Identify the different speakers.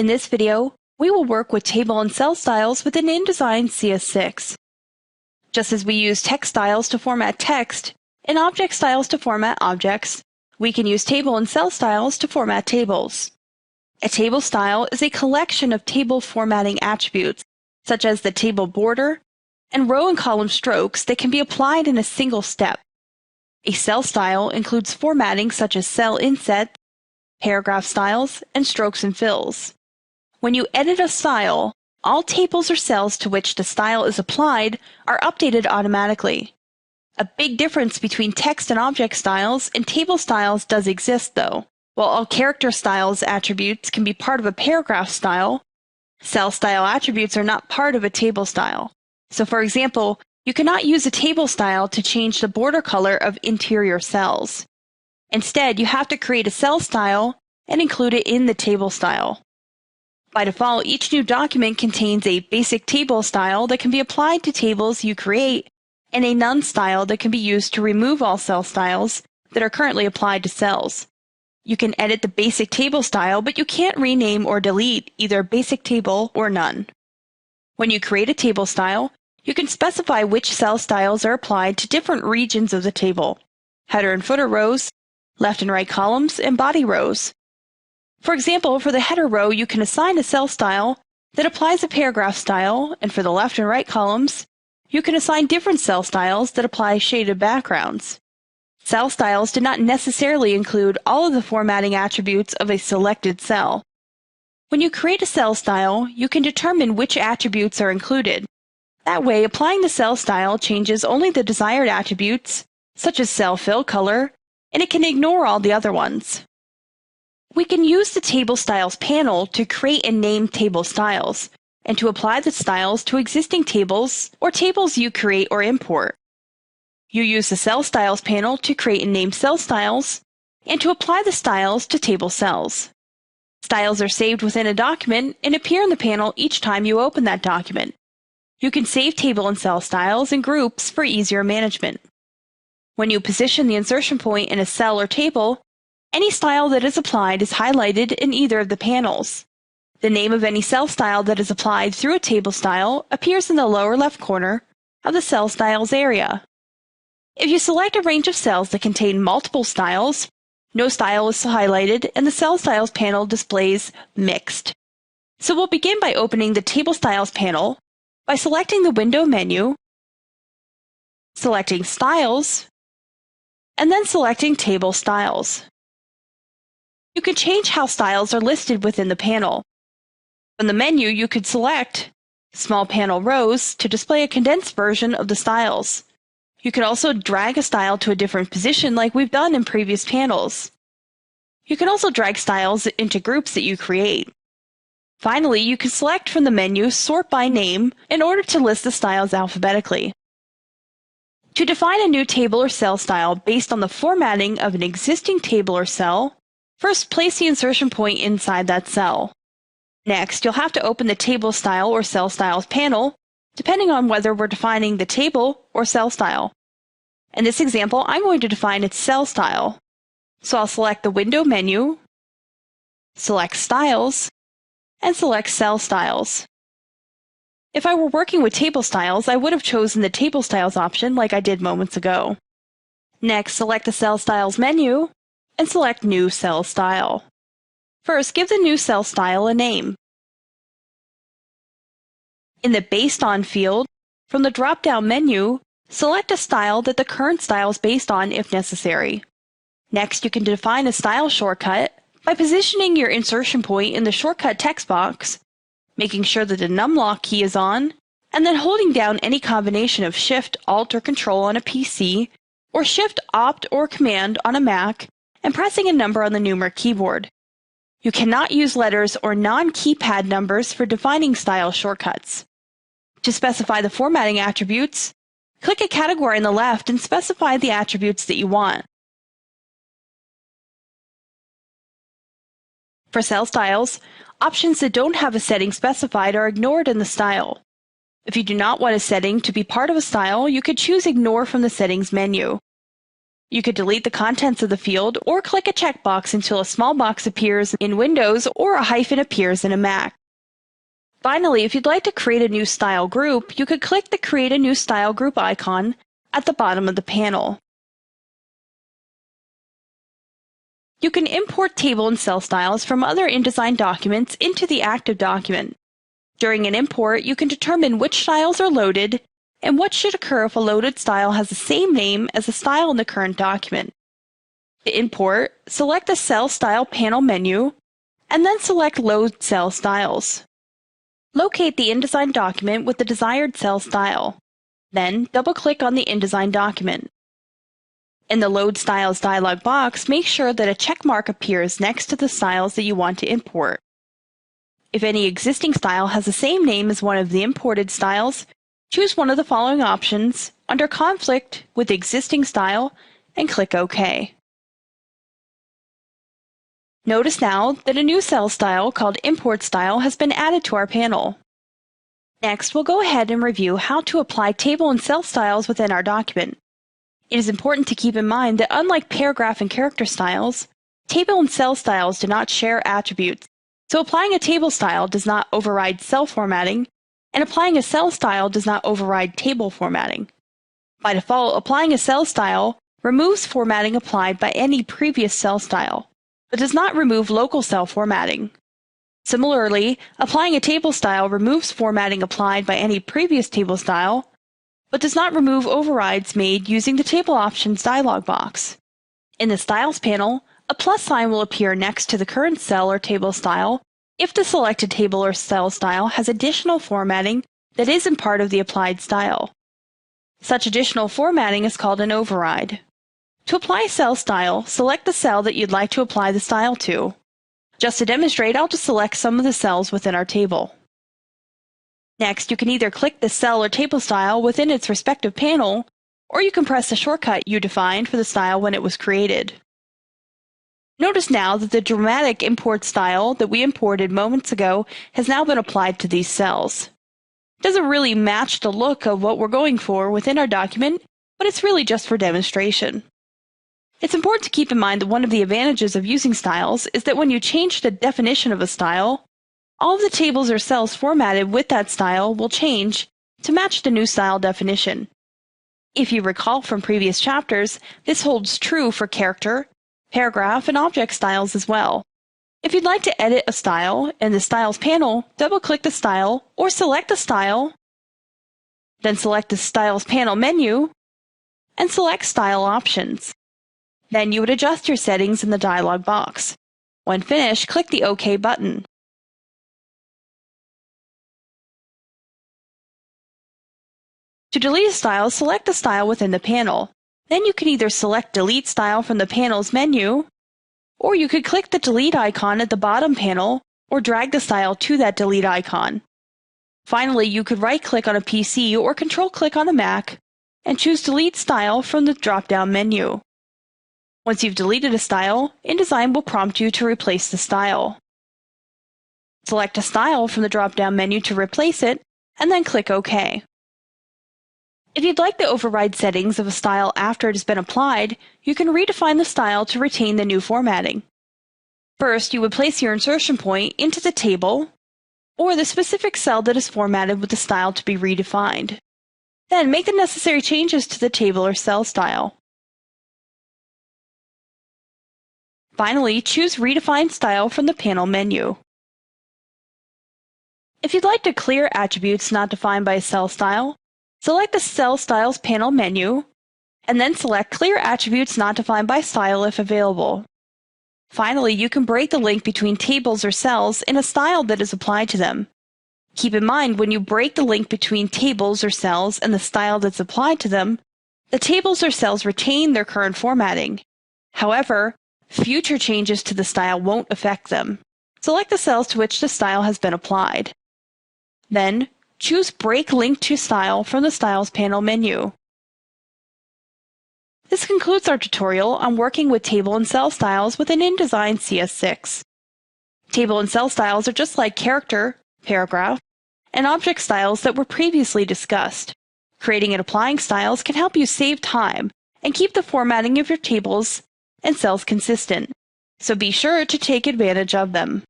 Speaker 1: In this video, we will work with table and cell styles within InDesign CS6. Just as we use text styles to format text and object styles to format objects, we can use table and cell styles to format tables. A table style is a collection of table formatting attributes, such as the table border and row and column strokes that can be applied in a single step. A cell style includes formatting such as cell inset, paragraph styles, and strokes and fills. When you edit a style, all tables or cells to which the style is applied are updated automatically. A big difference between text and object styles and table styles does exist, though. While all character styles attributes can be part of a paragraph style, cell style attributes are not part of a table style. So for example, you cannot use a table style to change the border color of interior cells. Instead, you have to create a cell style and include it in the table style. By default, each new document contains a basic table style that can be applied to tables you create and a none style that can be used to remove all cell styles that are currently applied to cells. You can edit the basic table style, but you can't rename or delete either basic table or none. When you create a table style, you can specify which cell styles are applied to different regions of the table: header and footer rows, left and right columns, and body rows. For example, for the header row, you can assign a cell style that applies a paragraph style, and for the left and right columns, you can assign different cell styles that apply shaded backgrounds. Cell styles do not necessarily include all of the formatting attributes of a selected cell. When you create a cell style, you can determine which attributes are included. That way, applying the cell style changes only the desired attributes, such as cell fill color, and it can ignore all the other ones. We can use the Table Styles panel to create and name table styles, and to apply the styles to existing tables or tables you create or import. You use the Cell Styles panel to create and name cell styles, and to apply the styles to table cells. Styles are saved within a document and appear in the panel each time you open that document. You can save table and cell styles in groups for easier management. When you position the insertion point in a cell or table, any style that is applied is highlighted in either of the panels. The name of any cell style that is applied through a table style appears in the lower left corner of the Cell Styles area. If you select a range of cells that contain multiple styles, no style is highlighted and the Cell Styles panel displays Mixed. So we'll begin by opening the Table Styles panel by selecting the window menu, selecting Styles, and then selecting Table Styles. You can change how styles are listed within the panel. From the menu, you could select Small Panel Rows to display a condensed version of the styles. You could also drag a style to a different position like we've done in previous panels. You can also drag styles into groups that you create. Finally, you can select from the menu Sort by Name in order to list the styles alphabetically. To define a new table or cell style based on the formatting of an existing table or cell, first, place the insertion point inside that cell. Next, you'll have to open the Table Style or Cell Styles panel, depending on whether we're defining the table or cell style. In this example, I'm going to define its cell style. So I'll select the window menu, select Styles, and select Cell Styles. If I were working with table styles, I would have chosen the Table Styles option like I did moments ago. Next, select the Cell Styles menu, and select New Cell Style. First, give the new cell style a name. In the Based On field, from the drop-down menu, select a style that the current style is based on if necessary. Next, you can define a style shortcut by positioning your insertion point in the shortcut text box, making sure that the numlock key is on, and then holding down any combination of Shift, Alt, or Control on a PC, or Shift, Opt, or Command on a Mac, and pressing a number on the numeric keyboard. You cannot use letters or non-keypad numbers for defining style shortcuts. To specify the formatting attributes, click a category on the left and specify the attributes that you want. For cell styles, options that don't have a setting specified are ignored in the style. If you do not want a setting to be part of a style, you could choose Ignore from the Settings menu. You could delete the contents of the field or click a checkbox until a small box appears in Windows or a hyphen appears in a Mac. Finally, if you'd like to create a new style group, you could click the Create a New Style Group icon at the bottom of the panel. You can import table and cell styles from other InDesign documents into the active document. During an import, you can determine which styles are loaded and what should occur if a loaded style has the same name as the style in the current document. To import, select the Cell Style panel menu, and then select Load Cell Styles. Locate the InDesign document with the desired cell style. Then, double-click on the InDesign document. In the Load Styles dialog box, make sure that a check mark appears next to the styles that you want to import. If any existing style has the same name as one of the imported styles, choose one of the following options under Conflict with the existing style and click OK. Notice now that a new cell style called Import Style has been added to our panel. Next, we'll go ahead and review how to apply table and cell styles within our document. It is important to keep in mind that unlike paragraph and character styles, table and cell styles do not share attributes, so applying a table style does not override cell formatting, and applying a cell style does not override table formatting. By default, applying a cell style removes formatting applied by any previous cell style, but does not remove local cell formatting. Similarly, applying a table style removes formatting applied by any previous table style, but does not remove overrides made using the Table Options dialog box. In the Styles panel, a plus sign will appear next to the current cell or table style if the selected table or cell style has additional formatting that isn't part of the applied style. Such additional formatting is called an override. To apply a cell style, select the cell that you'd like to apply the style to. Just to demonstrate, I'll just select some of the cells within our table. Next, you can either click the cell or table style within its respective panel, or you can press the shortcut you defined for the style when it was created. Notice now that the dramatic import style that we imported moments ago has now been applied to these cells. It doesn't really match the look of what we're going for within our document, but it's really just for demonstration. It's important to keep in mind that one of the advantages of using styles is that when you change the definition of a style, all of the tables or cells formatted with that style will change to match the new style definition. If you recall from previous chapters, this holds true for character, paragraph, and object styles as well. If you'd like to edit a style in the Styles panel, double-click the style or select the style, then select the Styles panel menu, and select Style Options. Then you would adjust your settings in the dialog box. When finished, click the OK button. To delete a style, select the style within the panel. Then you can either select Delete Style from the panel's menu, or you could click the Delete icon at the bottom panel or drag the style to that Delete icon. Finally, you could right-click on a PC or Control-click on a Mac and choose Delete Style from the drop-down menu. Once you've deleted a style, InDesign will prompt you to replace the style. Select a style from the drop-down menu to replace it, and then click OK. If you'd like to override settings of a style after it has been applied, you can redefine the style to retain the new formatting. First, you would place your insertion point into the table or the specific cell that is formatted with the style to be redefined. Then make the necessary changes to the table or cell style. Finally, choose Redefine Style from the panel menu. If you'd like to clear attributes not defined by a cell style, select the Cell Styles panel menu, and then select Clear Attributes Not Defined by Style if available. Finally, you can break the link between tables or cells in a style that is applied to them. Keep in mind, when you break the link between tables or cells and the style that's applied to them, the tables or cells retain their current formatting. However, future changes to the style won't affect them. Select the cells to which the style has been applied. Then, choose Break Link to Style from the Styles panel menu. This concludes our tutorial on working with table and cell styles within InDesign CS6. Table and cell styles are just like character, paragraph, and object styles that were previously discussed. Creating and applying styles can help you save time and keep the formatting of your tables and cells consistent, so be sure to take advantage of them.